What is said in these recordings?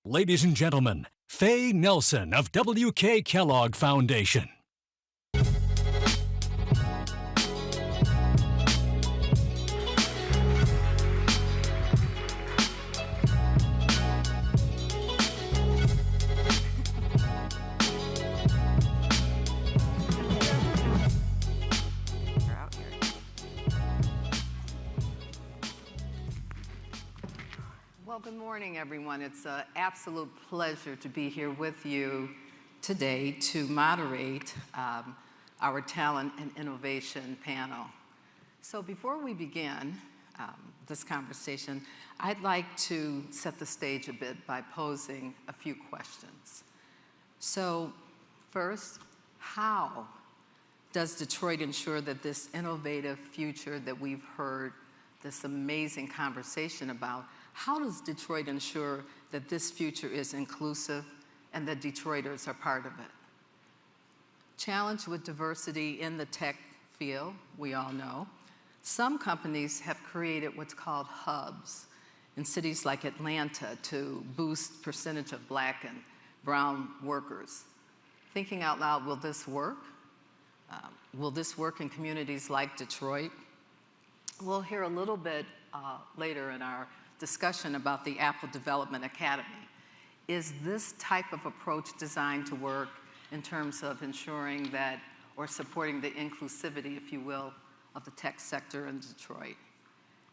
Ladies and gentlemen, Faye Nelson of W.K. Kellogg Foundation. Well, good morning, everyone. It's an absolute pleasure to be here with you today to moderate our Talent and Innovation panel. So before we begin this conversation, I'd like to set the stage a bit by posing a few questions. So first, how does Detroit ensure that this innovative future that we've heard this amazing conversation about, how does Detroit ensure that this future is inclusive and that Detroiters are part of it? Challenged with diversity in the tech field, we all know, some companies have created what's called hubs in cities like Atlanta to boost percentage of Black and brown workers. Thinking out loud, will this work? Will this work in communities like Detroit? We'll hear a little bit later in our discussion about the Apple Development Academy. Is this type of approach designed to work in terms of ensuring that, or supporting the inclusivity, if you will, of the tech sector in Detroit?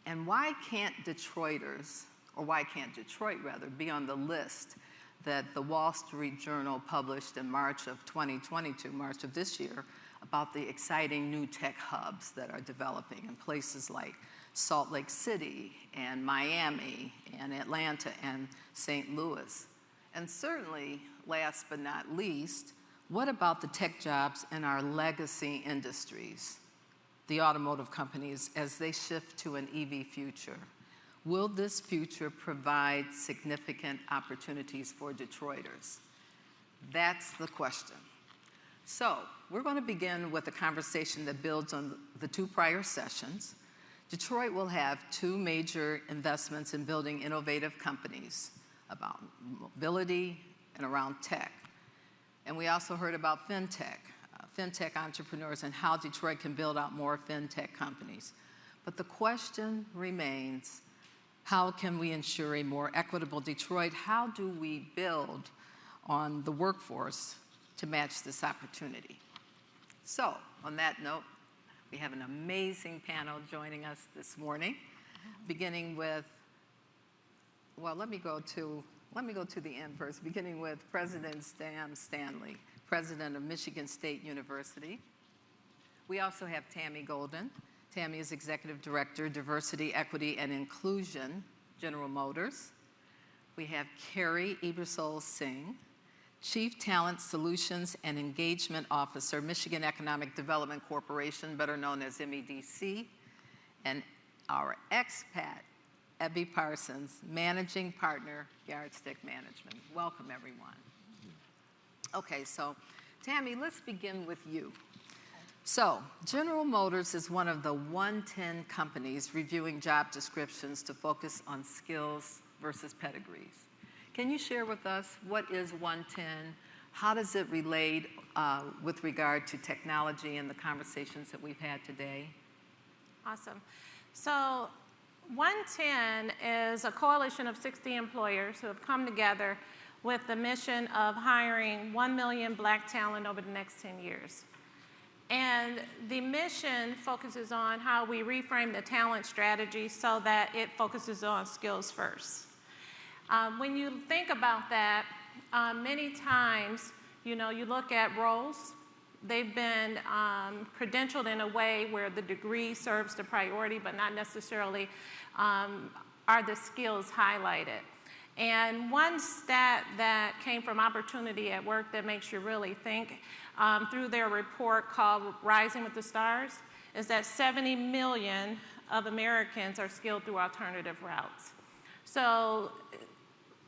And why can't Detroiters, or why can't Detroit rather, be on the list that the Wall Street Journal published in March of 2022, March of this year, about the exciting new tech hubs that are developing in places like Salt Lake City and Miami and Atlanta and St. Louis? And certainly, last but not least, what about the tech jobs in our legacy industries, the automotive companies, as they shift to an EV future? Will this future provide significant opportunities for Detroiters? That's the question. So we're going to begin with a conversation that builds on the two prior sessions. Detroit will have two major investments in building innovative companies about mobility and around tech. And we also heard about fintech entrepreneurs and how Detroit can build out more fintech companies. But the question remains, how can we ensure a more equitable Detroit? How do we build on the workforce to match this opportunity? So on that note, we have an amazing panel joining us this morning, beginning with, well, let me go to the end first, beginning with President Sam Stanley, President of Michigan State University. We also have Tammy Golden. Tammy is Executive Director, Diversity, Equity, and Inclusion, General Motors. We have Carrie Ebersole Singh, Chief Talent Solutions and Engagement Officer, Michigan Economic Development Corporation, better known as MEDC, and our expat, Ebby Parsons, Managing Partner, Yardstick Management. Welcome, everyone. Okay, so Tammy, let's begin with you. So General Motors is one of the 110 companies reviewing job descriptions to focus on skills versus pedigrees. Can you share with us what is 110? How does it relate with regard to technology and the conversations that we've had today? Awesome. So 110 is a coalition of 60 employers who have come together with the mission of hiring 1 million Black talent over the next 10 years. And the mission focuses on how we reframe the talent strategy so that it focuses on skills first. When you think about that, many times, you look at roles. They've been credentialed in a way where the degree serves the priority, but not necessarily are the skills highlighted. And one stat that came from Opportunity at Work that makes you really think through their report called Rising with the Stars is that 70 million of Americans are skilled through alternative routes. So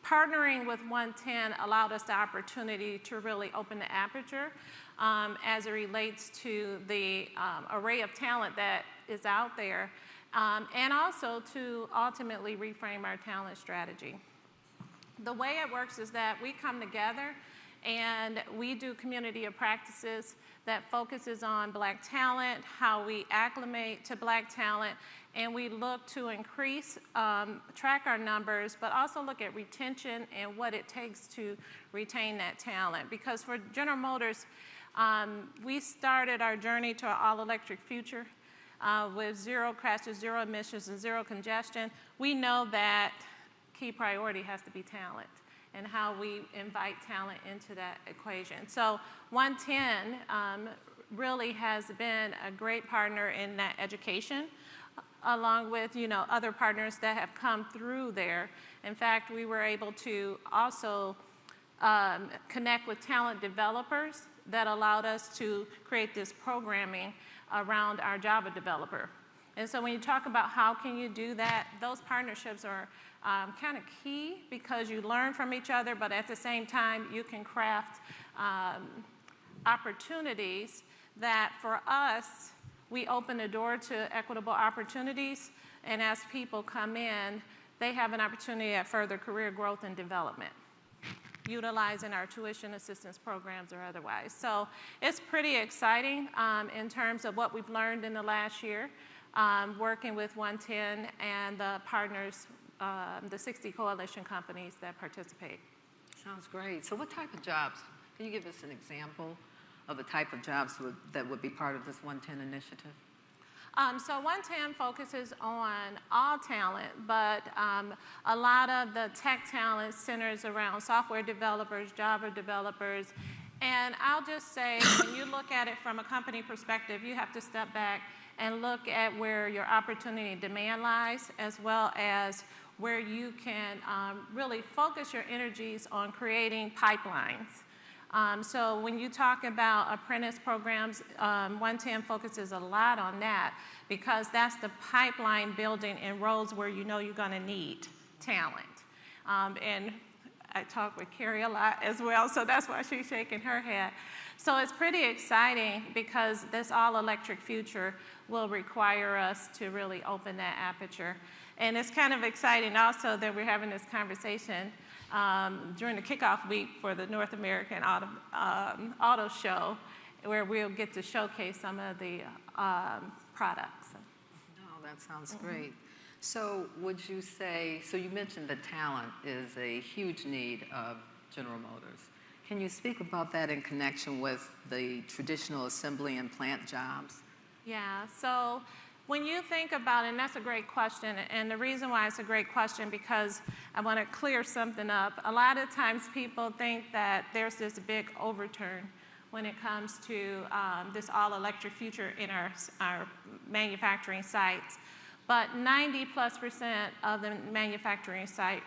partnering with 110 allowed us the opportunity to really open the aperture as it relates to the array of talent that is out there, and also to ultimately reframe our talent strategy. The way it works is that we come together and we do community of practices that focuses on Black talent, how we acclimate to Black talent, and we look to increase, track our numbers, but also look at retention and what it takes to retain that talent. Because for General Motors, we started our journey to our all-electric future with zero crashes, zero emissions, and zero congestion. We know that key priority has to be talent and how we invite talent into that equation. So 110 really has been a great partner in that education, along with other partners that have come through there. In fact, we were able to also connect with talent developers that allowed us to create this programming around our Java developer. And so when you talk about how can you do that, those partnerships are kind of key because you learn from each other, but at the same time, you can craft opportunities that for us, we open the door to equitable opportunities, and as people come in, they have an opportunity at further career growth and development, utilizing our tuition assistance programs or otherwise. So it's pretty exciting in terms of what we've learned in the last year, working with 110 and the partners, the 60 coalition companies that participate. Sounds great. So what type of jobs? Can you give us an example of the type of jobs that would be part of this 110 initiative? So 110 focuses on all talent, but a lot of the tech talent centers around software developers, Java developers, and I'll just say, when you look at it from a company perspective, you have to step back and look at where your opportunity and demand lies, as well as where you can really focus your energies on creating pipelines. So when you talk about apprentice programs, 110 focuses a lot on that because that's the pipeline building in roles where you know you're going to need talent. And I talk with Carrie a lot as well, so that's why she's shaking her head. So it's pretty exciting because this all-electric future will require us to really open that aperture. And it's kind of exciting also that we're having this conversation during the kickoff week for the North American Auto Show, where we'll get to showcase some of the products. Oh, that sounds great. So would you say, so you mentioned that talent is a huge need of General Motors. Can you speak about that in connection with the traditional assembly and plant jobs? Yeah, so when you think about it, and that's a great question, and the reason why it's a great question because I want to clear something up. A lot of times people think that there's this big overturn when it comes to this all-electric future in our manufacturing sites. But 90+% of the manufacturing site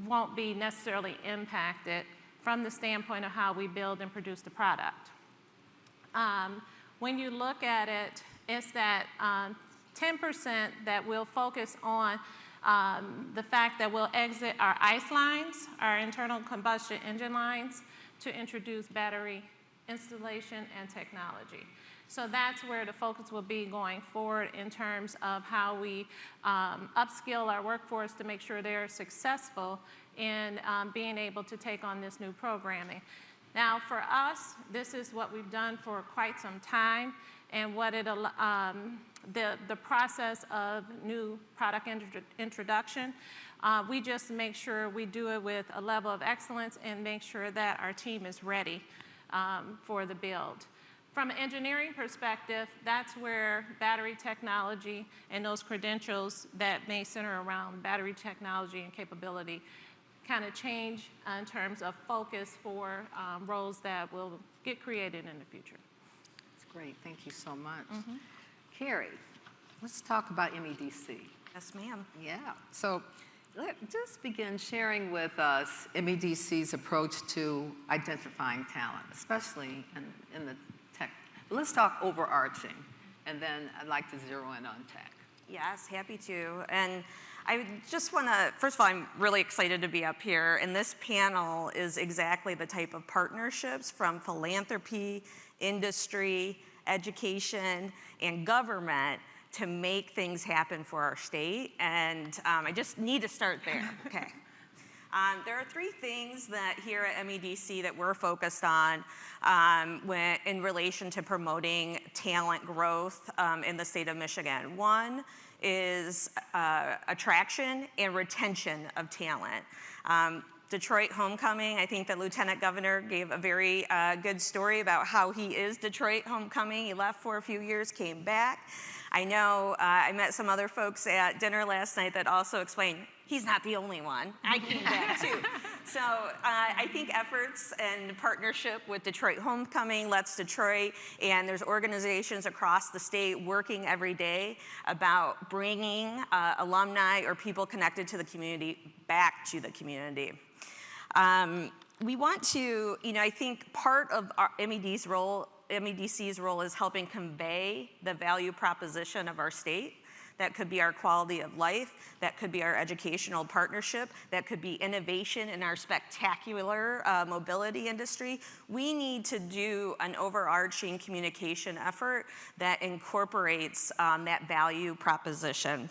won't be necessarily impacted from the standpoint of how we build and produce the product. When you look at it, it's that 10% that will focus on the fact that we'll exit our ICE lines, our internal combustion engine lines, to introduce battery installation and technology. So that's where the focus will be going forward in terms of how we upskill our workforce to make sure they're successful in being able to take on this new programming. Now for us, this is what we've done for quite some time, and what the process of new product introduction, we just make sure we do it with a level of excellence and make sure that our team is ready for the build. From an engineering perspective, that's where battery technology and those credentials that may center around battery technology and capability kind of change in terms of focus for roles that will get created in the future. That's great. Thank you so much. Carrie, let's talk about MEDC. Yes, ma'am. Yeah. So just begin sharing with us MEDC's approach to identifying talent, especially in the tech. Let's talk overarching, and then I'd like to zero in on tech. Yes, happy to. And I just want to, first of all, I'm really excited to be up here, and this panel is exactly the type of partnerships from philanthropy, industry, education, and government to make things happen for our state, and I just need to start there, okay. There are three things that here at MEDC that we're focused on in relation to promoting talent growth in the state of Michigan. One is attraction and retention of talent. Detroit homecoming, I think the Lieutenant Governor gave a very good story about how he is Detroit homecoming. He left for a few years, came back. I know I met some other folks at dinner last night that also explained, he's not the only one. I came back too. So I think efforts and partnership with Detroit Homecoming, Let's Detroit, and there's organizations across the state working every day about bringing alumni or people connected to the community back to the community. We want to, I think part of our MEDC's role is helping convey the value proposition of our state. That could be our quality of life, that could be our educational partnership, that could be innovation in our spectacular mobility industry. We need to do an overarching communication effort that incorporates that value proposition.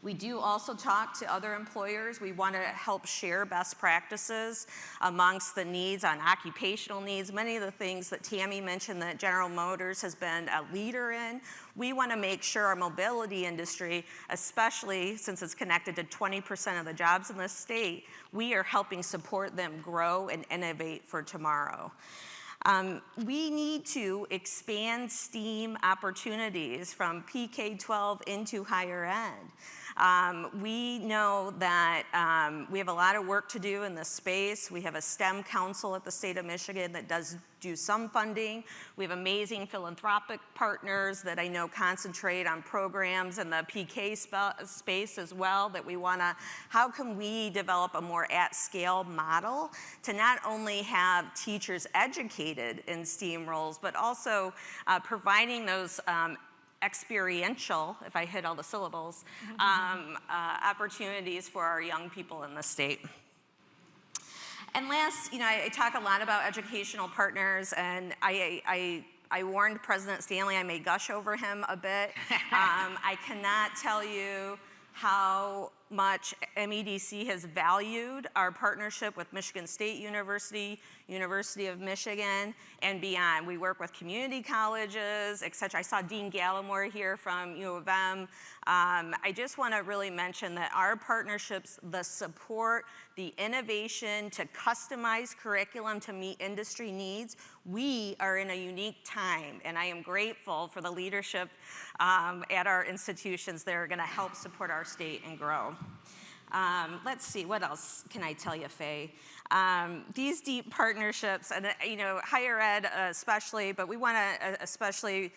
We do also talk to other employers. We want to help share best practices amongst the needs on occupational needs. Many of the things that Tammy mentioned that General Motors has been a leader in. We want to make sure our mobility industry, especially since it's connected to 20% of the jobs in the state, we are helping support them grow and innovate for tomorrow. We need to expand STEAM opportunities from PK-12 into higher ed. We know that we have a lot of work to do in this space. We have a STEM council at the state of Michigan that does do some funding. We have amazing philanthropic partners that I know concentrate on programs in the PK space as well that we want to, how can we develop a more at-scale model to not only have teachers educated in STEAM roles, but also providing those experiential, if I hit all the syllables, opportunities for our young people in the state. And last, I talk a lot about educational partners, and I warned President Stanley I may gush over him a bit. I cannot tell you how much MEDC has valued our partnership with Michigan State University, University of Michigan, and beyond. We work with community colleges, et cetera. I saw Dean Gallimore here from U of M. I just want to really mention that our partnerships, the support, the innovation to customize curriculum to meet industry needs, we are in a unique time, and I am grateful for the leadership at our institutions that are going to help support our state and grow. Let's see, what else can I tell you, Faye? These deep partnerships, and higher ed especially, but we want to especially,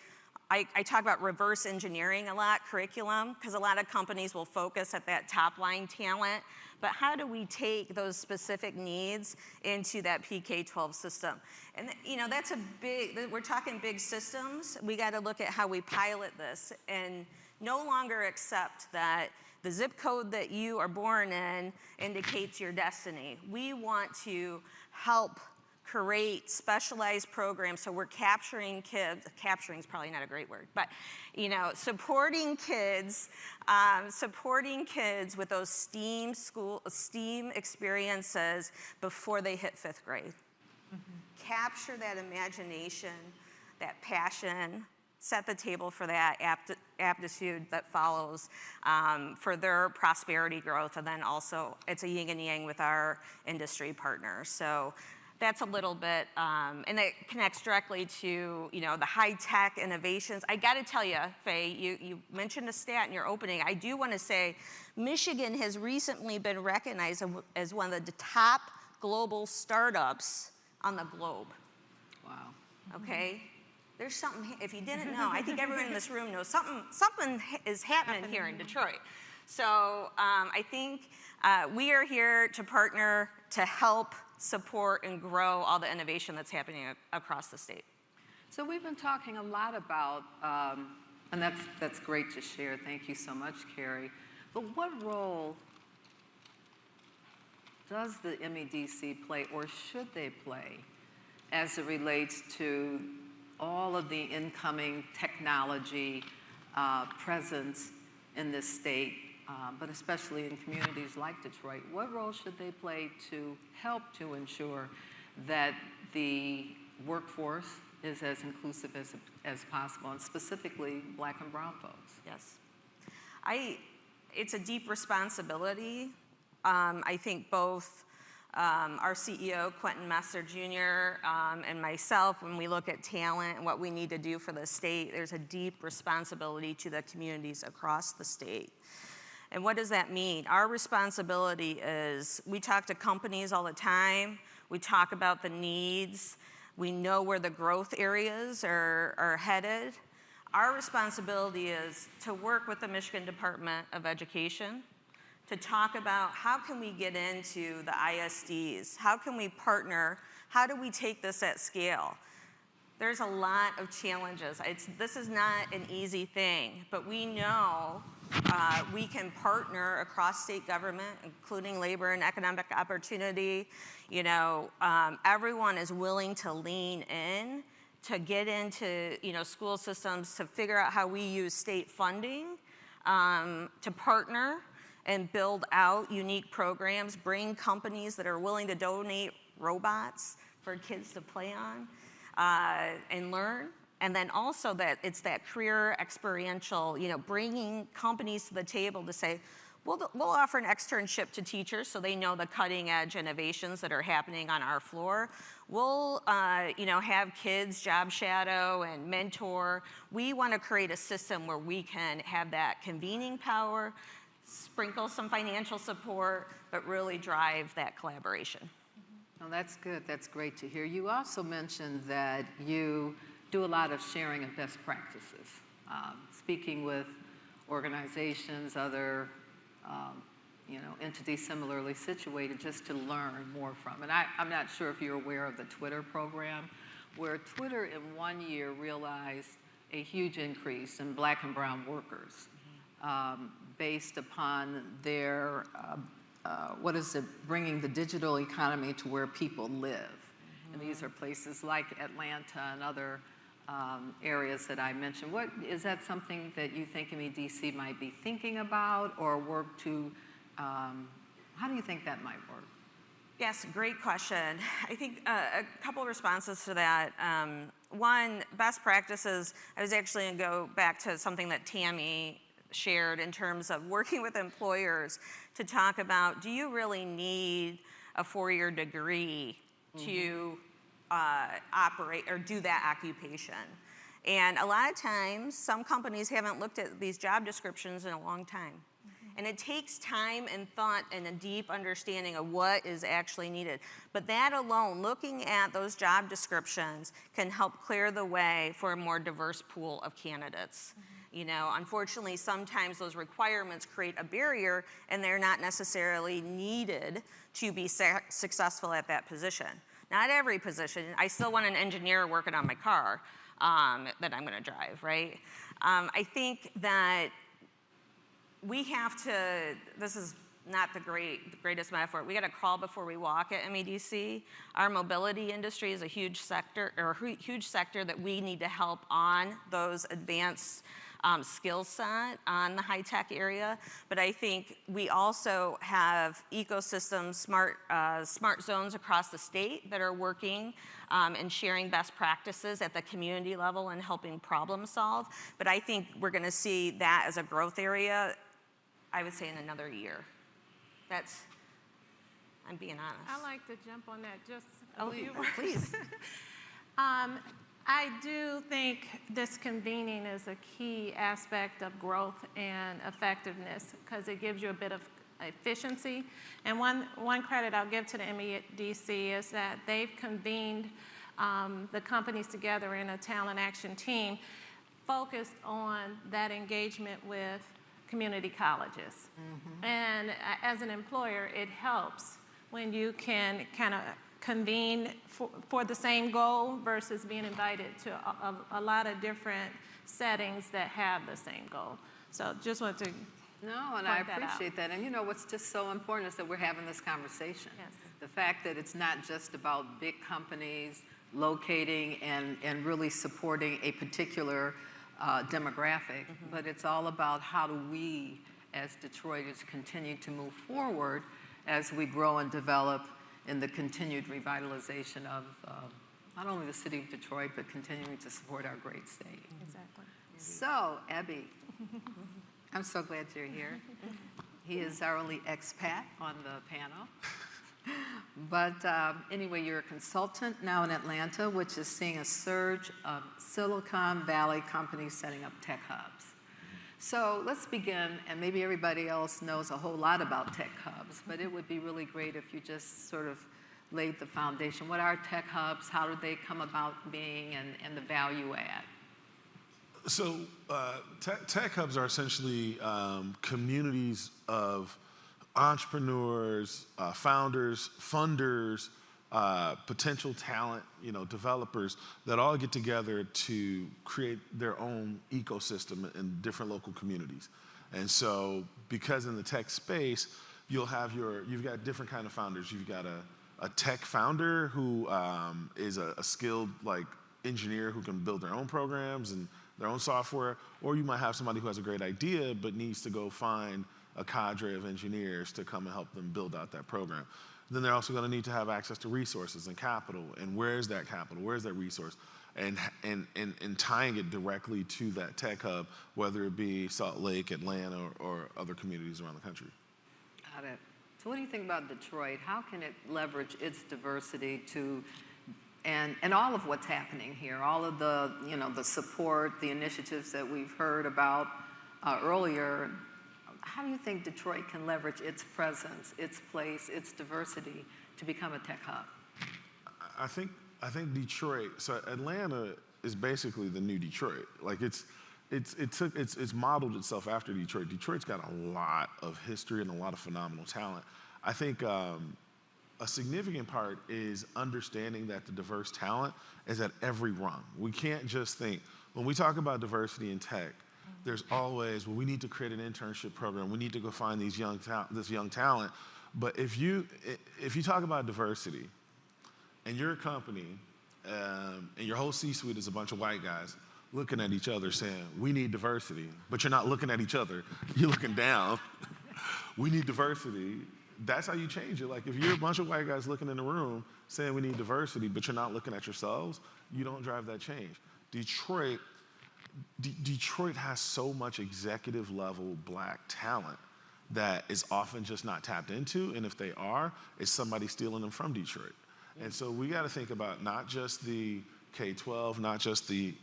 I talk about reverse engineering a lot, curriculum, because a lot of companies will focus at that top line talent, but how do we take those specific needs into that PK-12 system? And that's a big, we're talking big systems. We got to look at how we pilot this and no longer accept that the zip code that you are born in indicates your destiny. We want to help create specialized programs so we're capturing kids. Capturing is probably not a great word, but supporting kids with those STEAM experiences before they hit 5th grade. Capture that imagination, that passion, set the table for that aptitude that follows for their prosperity growth, and then also it's a yin and yang with our industry partners. So that's a little bit, and it connects directly to the high-tech innovations. I got to tell you, Faye, you mentioned a stat in your opening. I do want to say Michigan has recently been recognized as one of the top global startups on the globe. Wow. Okay? There's something, if you didn't know, I think everyone in this room knows something is happening here in Detroit. So I think we are here to partner to help support and grow all the innovation that's happening across the state. So we've been talking a lot about, and that's great to share. Thank you so much, Carrie. But what role does the MEDC play, or should they play, as it relates to all of the incoming technology presence in this state, but especially in communities like Detroit, what role should they play to help to ensure that the workforce is as inclusive as possible, and specifically Black and brown folks? Yes. It's a deep responsibility. I think both our CEO, Quentin Messer Jr., and myself, when we look at talent and what we need to do for the state, there's a deep responsibility to the communities across the state. And what does that mean? Our responsibility is, we talk to companies all the time, we talk about the needs, we know where the growth areas are headed. Our responsibility is to work with the Michigan Department of Education to talk about how can we get into the ISDs, how can we partner, how do we take this at scale? There's a lot of challenges. This is not an easy thing, but we know we can partner across state government, including labor and economic opportunity. You know, everyone is willing to lean in to get into, you know, school systems, to figure out how we use state funding to partner and build out unique programs, bring companies that are willing to donate robots for kids to play on and learn. And then also that it's that career experiential, you know, bringing companies to the table to say, we'll offer an externship to teachers so they know the cutting edge innovations that are happening on our floor. We'll, you know, have kids job shadow and mentor. We want to create a system where we can have that convening power, sprinkle some financial support, but really drive that collaboration. Well, that's good. That's great to hear. You also mentioned that you do a lot of sharing of best practices, speaking with organizations, other you know, entities similarly situated, just to learn more from. And I'm not sure if you're aware of the Twitter program, where Twitter in 1 year realized a huge increase in Black and brown workers based upon their, bringing the digital economy to where people live. And these are places like Atlanta and other areas that I mentioned. Is that something that you think MEDC might be thinking about, or work to, how do you think that might work? Yes, great question. I think a couple of responses to that. One, best practices, I was actually going to go back to something that Tammy shared in terms of working with employers to talk about, do you really need a 4-year degree to operate or do that occupation? And a lot of times, some companies haven't looked at these job descriptions in a long time. And it takes time and thought and a deep understanding of what is actually needed. But that alone, looking at those job descriptions, can help clear the way for a more diverse pool of candidates. You know, unfortunately, sometimes those requirements create a barrier and they're not necessarily needed to be successful at that position. Not every position. I still want an engineer working on my car that I'm gonna drive, right? I think that we have to, this is not the greatest metaphor, we gotta crawl before we walk at MEDC. Our mobility industry is a huge sector, that we need to help on those advanced skill set on the high-tech area. But I think we also have ecosystems, smart zones across the state that are working and sharing best practices at the community level and helping problem solve. But I think we're gonna see that as a growth area, I would say in another year. I'm being honest. I like to jump on that just Oh, please. I do think this convening is a key aspect of growth and effectiveness because it gives you a bit of efficiency. And one credit I'll give to the MEDC is that they've convened the companies together in a talent action team focused on that engagement with community colleges. And as an employer, it helps when you can kind of convene for the same goal versus being invited to a lot of different settings that have the same goal. So just want to No, and I appreciate that. And you know, what's just so important is that we're having this conversation. Yes. The fact that it's not just about big companies locating and really supporting a particular demographic, but it's all about how do we as Detroiters continue to move forward as we grow and develop in the continued revitalization of not only the city of Detroit, but continuing to support our great state. Exactly. So, Abby, I'm so glad you're here. He is our only expat on the panel. But anyway, you're a consultant now in Atlanta, which is seeing a surge of Silicon Valley companies setting up tech hubs. So let's begin, and maybe everybody else knows a whole lot about tech hubs, but it would be really great if you just sort of laid the foundation. What are tech hubs? How do they come about being, and the value add? So tech hubs are essentially communities of entrepreneurs, founders, funders, potential talent, developers that all get together to create their own ecosystem in different local communities. And so, because in the tech space, you've got different kind of founders. You've got a tech founder who is a skilled engineer who can build their own programs and their own software, or you might have somebody who has a great idea but needs to go find a cadre of engineers to come and help them build out that program. Then they're also going to need to have access to resources and capital. And where's that capital? Where's that resource? And tying it directly to that tech hub, whether it be Salt Lake, Atlanta, or other communities around the country. Got it. So what do you think about Detroit? How can it leverage its diversity to, and all of what's happening here, all of the, the support, the initiatives that we've heard about earlier? How do you think Detroit can leverage its presence, its place, its diversity to become a tech hub? I think Detroit. So Atlanta is basically the new Detroit. It's modeled itself after Detroit. Detroit's got a lot of history and a lot of phenomenal talent. I think a significant part is understanding that the diverse talent is at every rung. We can't just think when we talk about diversity in tech. There's always, we need to create an internship program. We need to go find this young talent. But if you talk about diversity, and you're a company, and your whole C-suite is a bunch of white guys looking at each other saying, we need diversity, but you're not looking at each other, you're looking down. We need diversity. That's how you change it. If you're a bunch of white guys looking in the room saying we need diversity, but you're not looking at yourselves, you don't drive that change. Detroit has so much executive level Black talent that is often just not tapped into, and if they are, it's somebody stealing them from Detroit. And so we got to think about not just the K-12, not just the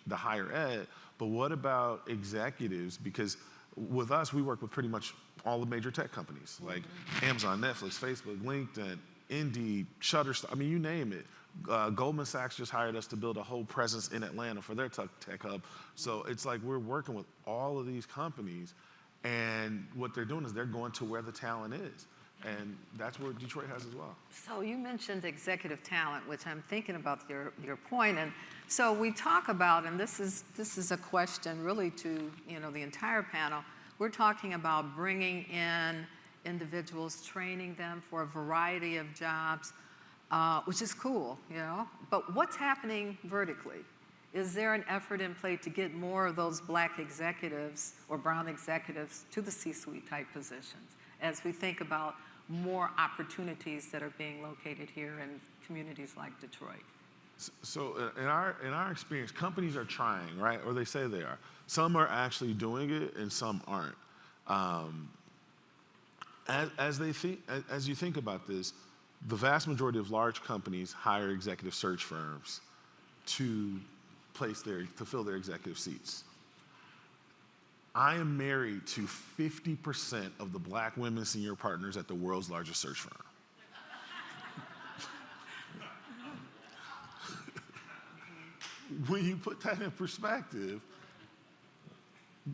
higher ed, but what about executives? Because with us, we work with pretty much all the major tech companies, like Amazon, Netflix, Facebook, LinkedIn, Indeed, Shutterstock, you name it. Goldman Sachs just hired us to build a whole presence in Atlanta for their tech hub. So it's like we're working with all of these companies, and what they're doing is they're going to where the talent is. And that's where Detroit has as well. So you mentioned executive talent, which I'm thinking about your point. And so we talk about, and this is a question really to the entire panel. We're talking about bringing in individuals, training them for a variety of jobs, which is cool, But what's happening vertically? Is there an effort in play to get more of those Black executives or brown executives to the C-suite type positions as we think about more opportunities that are being located here in communities like Detroit? So in our experience, companies are trying, right? Or they say they are. Some are actually doing it and some aren't. As you think about this, the vast majority of large companies hire executive search firms to fill their executive seats. I am married to 50% of the Black women senior partners at the world's largest search firm. When you put that in perspective,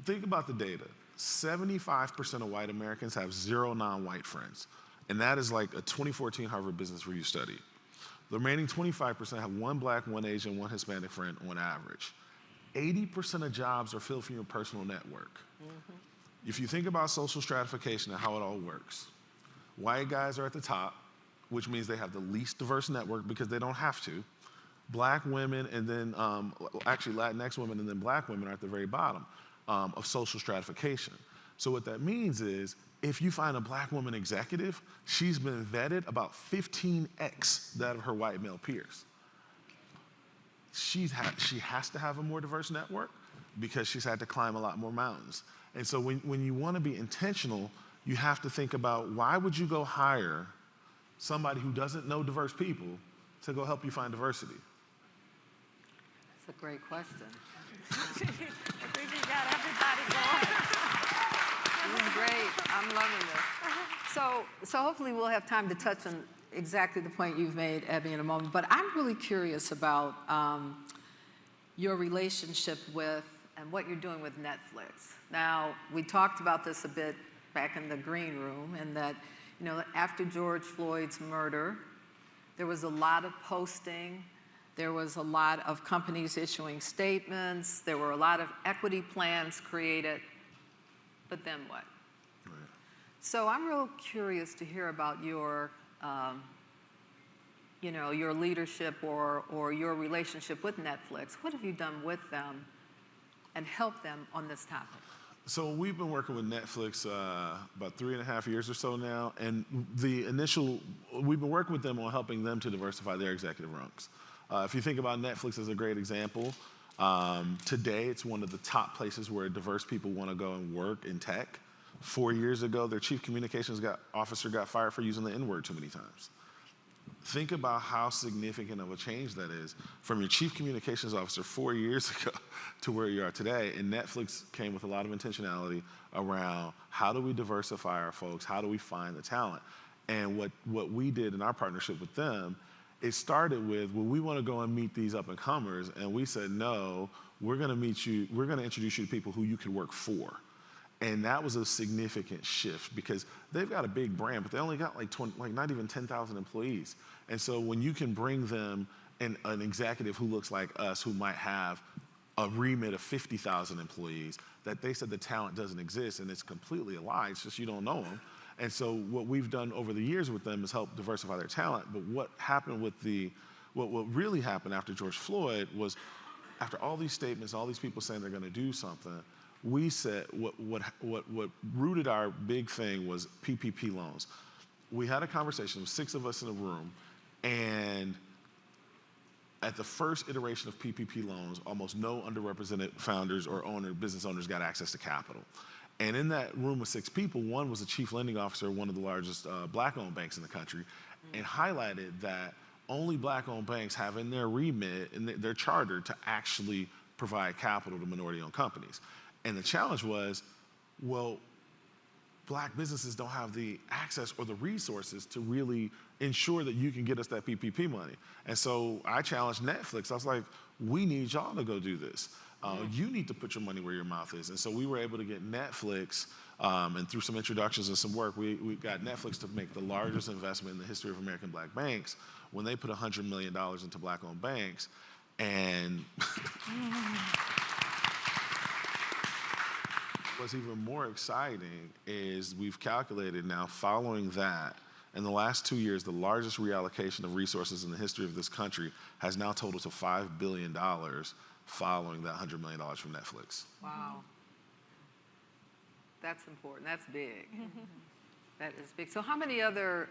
think about the data. 75% of white Americans have 0 non-white friends. And that is like a 2014 Harvard Business Review study. The remaining 25% have 1 Black, 1 Asian, 1 Hispanic friend on average. 80% of jobs are filled from your personal network. If you think about social stratification and how it all works, white guys are at the top, which means they have the least diverse network because they don't have to. Black women and then, actually Latinx women and then Black women are at the very bottom of social stratification. So what that means is, if you find a black woman executive, she's been vetted about 15x that of her white male peers. She has to have a more diverse network because she's had to climb a lot more mountains. And so when you want to be intentional, you have to think about, why would you go hire somebody who doesn't know diverse people to go help you find diversity? That's a great question. I think we got everybody going. This is great. I'm loving this. So hopefully we'll have time to touch on exactly the point you've made, Abby, in a moment. But I'm really curious about your relationship with and what you're doing with Netflix. Now, we talked about this a bit back in the green room, and that, you know, after George Floyd's murder, there was a lot of posting. There was a lot of companies issuing statements. There were a lot of equity plans created. But then what? Right. So I'm real curious to hear about your, you know, your leadership or your relationship with Netflix. What have you done with them and helped them on this topic? So we've been working with Netflix about 3.5 years or so now, and we've been working with them on helping them to diversify their executive ranks. If you think about Netflix as a great example, today it's one of the top places where diverse people want to go and work in tech. 4 years ago, their chief communications officer got fired for using the N-word too many times. Think about how significant of a change that is from your chief communications officer 4 years ago to where you are today. And Netflix came with a lot of intentionality around, how do we diversify our folks? How do we find the talent? And what we did in our partnership with them, it started with, well, we want to go and meet these up and comers. And we said, no, we're going to introduce you to people who you can work for. And that was a significant shift, because they've got a big brand, but they only got not even 10,000 employees. And so when you can bring them an executive who looks like us, who might have a remit of 50,000 employees, that they said the talent doesn't exist, and it's completely a lie. It's just you don't know them. And so what we've done over the years with them is help diversify their talent. But what happened with what really happened after George Floyd was, after all these statements, all these people saying they're going to do something, we said what rooted our big thing was PPP loans. We had a conversation with 6 of us in a room, and at the first iteration of PPP loans, almost no underrepresented founders or business owners got access to capital. And in that room of 6 people, one was a chief lending officer of one of the largest black-owned banks in the country, and highlighted that only black-owned banks have in their remit, in their charter, to actually provide capital to minority-owned companies. And the challenge was, well, black businesses don't have the access or the resources to really ensure that you can get us that PPP money. And so I challenged Netflix. I was like, we need y'all to go do this. You need to put your money where your mouth is. And so we were able to get Netflix, and through some introductions and some work, we got Netflix to make the largest investment in the history of American black banks when they put $100 million into black-owned banks. And what's even more exciting is we've calculated now, following that, in the last 2 years, the largest reallocation of resources in the history of this country has now totaled to $5 billion following that $100 million from Netflix. Wow. That's important. That's big. That is big. So how many other,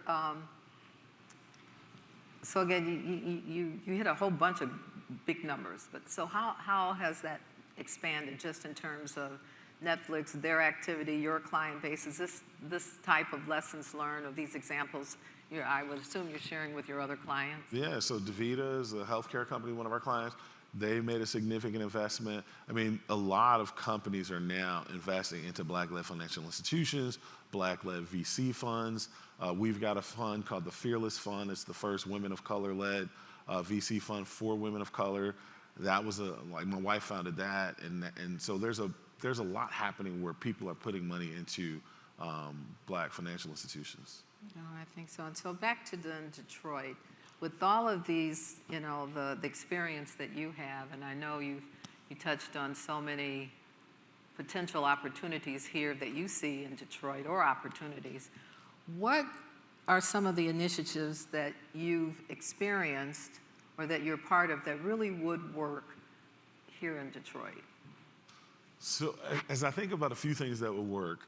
so again, you hit a whole bunch of big numbers, but so how has that expanded just in terms of Netflix, their activity, your client base? Is this type of lessons learned, of these examples, I would assume you're sharing with your other clients? Yeah, so DaVita is a healthcare company, one of our clients. They made a significant investment. I mean, a lot of companies are now investing into Black-led financial institutions, Black-led VC funds. We've got a fund called the Fearless Fund. It's the first women of color-led VC fund for women of color. That was like my wife founded that, and so there's a lot happening where people are putting money into Black financial institutions. No, I think so. And so back to Detroit, with all of these, you know, the experience that you have, and I know you touched on so many potential opportunities here that you see in Detroit, or opportunities, what are some of the initiatives that you've experienced or that you're part of that really would work here in Detroit? So as I think about a few things that would work,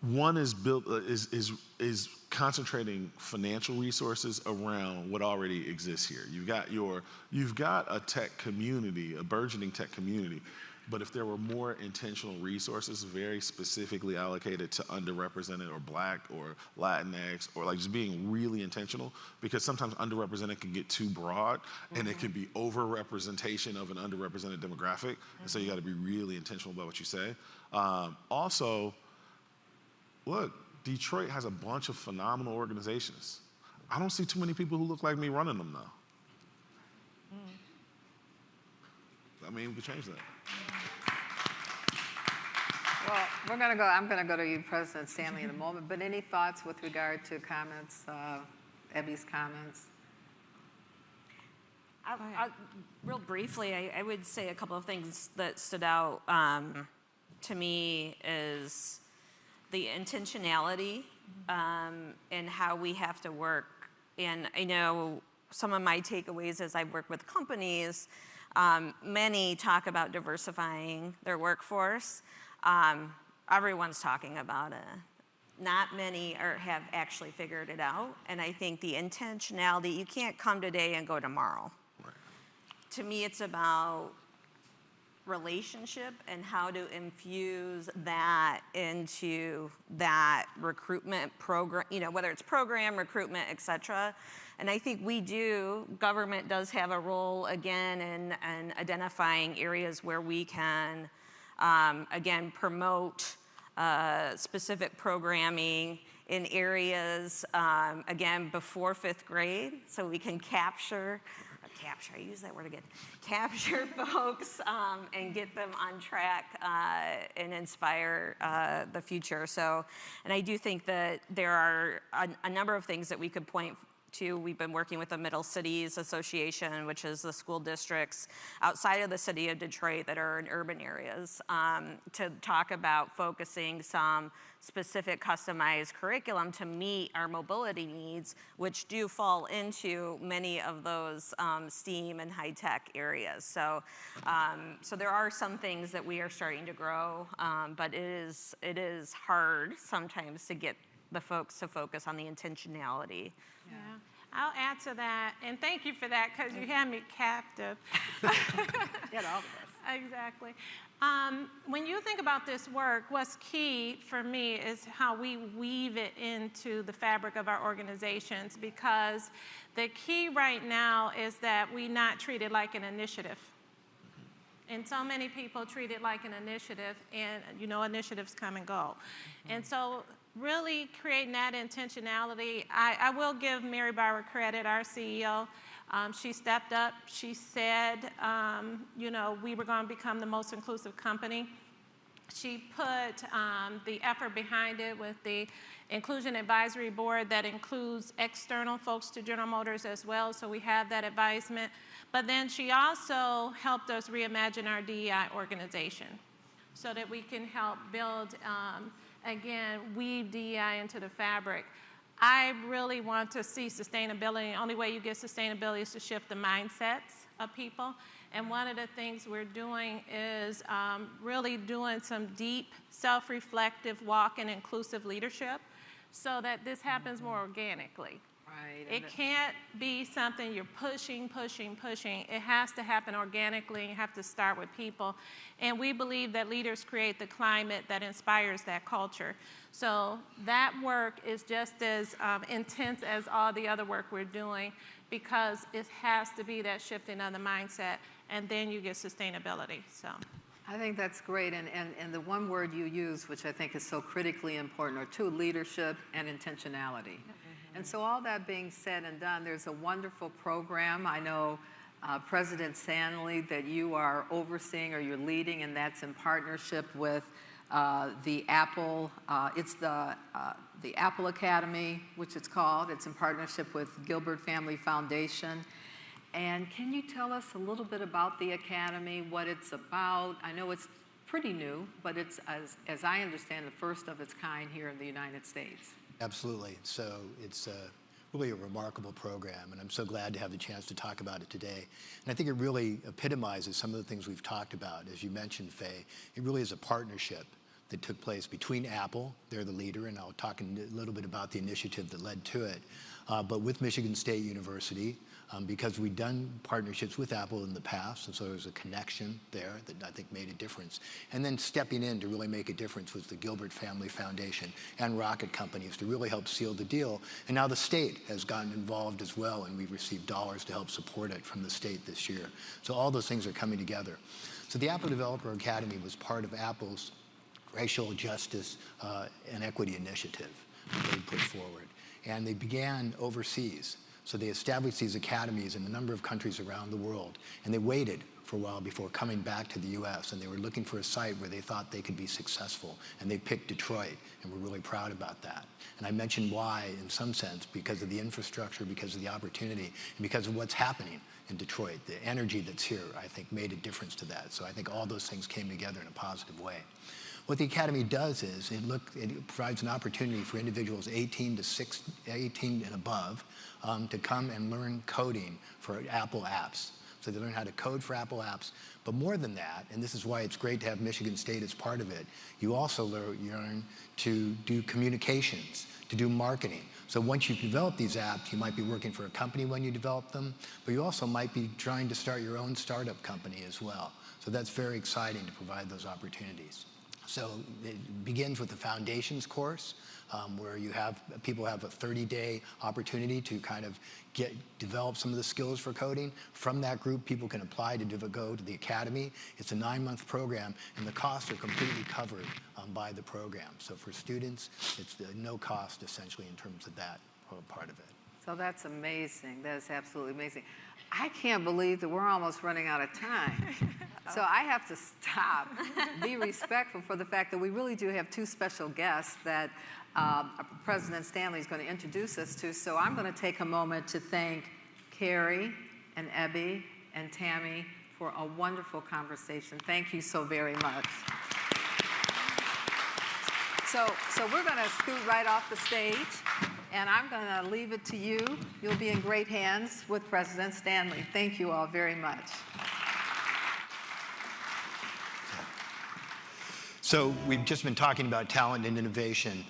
one is is concentrating financial resources around what already exists here. You've got a tech community, a burgeoning tech community, but if there were more intentional resources very specifically allocated to underrepresented or Black or Latinx, or like just being really intentional, because sometimes underrepresented can get too broad and it can be overrepresentation of an underrepresented demographic. And so you got to be really intentional about what you say. Also, look, Detroit has a bunch of phenomenal organizations. I don't see too many people who look like me running them though. I mean, we could change that. Well, I'm going to go to you, President Stanley, in a moment, but any thoughts with regard to comments, Ebby's comments? Real briefly, I would say a couple of things that stood out to me is the intentionality and how we have to work. And I know some of my takeaways as I work with companies, many talk about diversifying their workforce. Everyone's talking about it. Not many have actually figured it out. And I think the intentionality, you can't come today and go tomorrow. Right. To me, it's about relationship and how to infuse that into that recruitment program, whether it's program, recruitment, et cetera. And I think government does have a role again in identifying areas where we can, again, promote specific programming in areas, again, before 5th grade, so we can capture, I use that word again, capture folks and get them on track and inspire the future. So, and I do think that there are a number of things that we could point to. We've been working with the Middle Cities Association, which is the school districts outside of the city of Detroit that are in urban areas, to talk about focusing some specific customized curriculum to meet our mobility needs, which do fall into many of those STEAM and high-tech areas. So, so there are some things that we are starting to grow, but it is hard sometimes to get the folks to focus on the intentionality. Yeah. I'll add to that, and thank you for that, because you had me captive. Yeah, all of us. Exactly. When you think about this work, what's key for me is how we weave it into the fabric of our organizations, because the key right now is that we not treat it like an initiative. And so many people treat it like an initiative, and initiatives come and go. And so really creating that intentionality, I will give Mary Bauer credit, our CEO. She stepped up. She said, we were going to become the most inclusive company. She put the effort behind it with the Inclusion Advisory Board that includes external folks to General Motors as well, so we have that advisement. But then she also helped us reimagine our DEI organization so that we can help build, again, weave DEI into the fabric. I really want to see sustainability. The only way you get sustainability is to shift the mindsets of people. And one of the things we're doing is really doing some deep, self-reflective walk in inclusive leadership so that this happens more organically. Right. It can't be something you're pushing. It has to happen organically. You have to start with people. And we believe that leaders create the climate that inspires that culture. So that work is just as intense as all the other work we're doing, because it has to be that shifting of the mindset, and then you get sustainability. So I think that's great. And the one word you use, which I think is so critically important, are two: leadership and intentionality. And so all that being said and done, there's a wonderful program. I know President Stanley that you are overseeing or you're leading, and that's in partnership with the Apple. It's the Apple Academy, which it's called. It's in partnership with Gilbert Family Foundation. And can you tell us a little bit about the Academy, what it's about? I know it's pretty new, but it's, as I understand, the first of its kind here in the United States. Absolutely. So it's really a remarkable program, and I'm so glad to have the chance to talk about it today. And I think it really epitomizes some of the things we've talked about. As you mentioned, Faye, it really is a partnership that took place between Apple, they're the leader, and I'll talk a little bit about the initiative that led to it, but with Michigan State University, because we'd done partnerships with Apple in the past, and so there was a connection there that I think made a difference. And then stepping in to really make a difference was the Gilbert Family Foundation and Rocket Companies to really help seal the deal. And now the state has gotten involved as well, and we've received dollars to help support it from the state this year. So all those things are coming together. So the Apple Developer Academy was part of Apple's Racial Justice and Equity Initiative that they put forward. And they began overseas. So they established these academies in a number of countries around the world. And they waited for a while before coming back to the US. And they were looking for a site where they thought they could be successful. And they picked Detroit. And we're really proud about that. And I mentioned why, in some sense, because of the infrastructure, because of the opportunity, and because of what's happening in Detroit. The energy that's here, I think, made a difference to that. So I think all those things came together in a positive way. What the Academy does is it provides an opportunity for individuals 18 and above to come and learn coding for Apple apps. So they learn how to code for Apple apps. But more than that, and this is why it's great to have Michigan State as part of it, you also learn to do communications, to do marketing. So once you've developed these apps, you might be working for a company when you develop them, but you also might be trying to start your own startup company as well. So that's very exciting to provide those opportunities. So it begins with the foundations course, where people have a 30-day opportunity to kind of develop some of the skills for coding. From that group, people can apply to go to the academy. It's a 9-month program, and the costs are completely covered by the program. So for students, it's no cost essentially in terms of that part of it. So that's amazing. That is absolutely amazing. I can't believe that we're almost running out of time. So I have to stop, be respectful for the fact that we really do have two special guests that President Stanley is going to introduce us to. So I'm going to take a moment to thank Carrie and Ebby and Tammy for a wonderful conversation. Thank you so very much. So we're going to scoot right off the stage, and I'm going to leave it to you. You'll be in great hands with President Stanley. Thank you all very much. So we've just been talking about talent and innovation,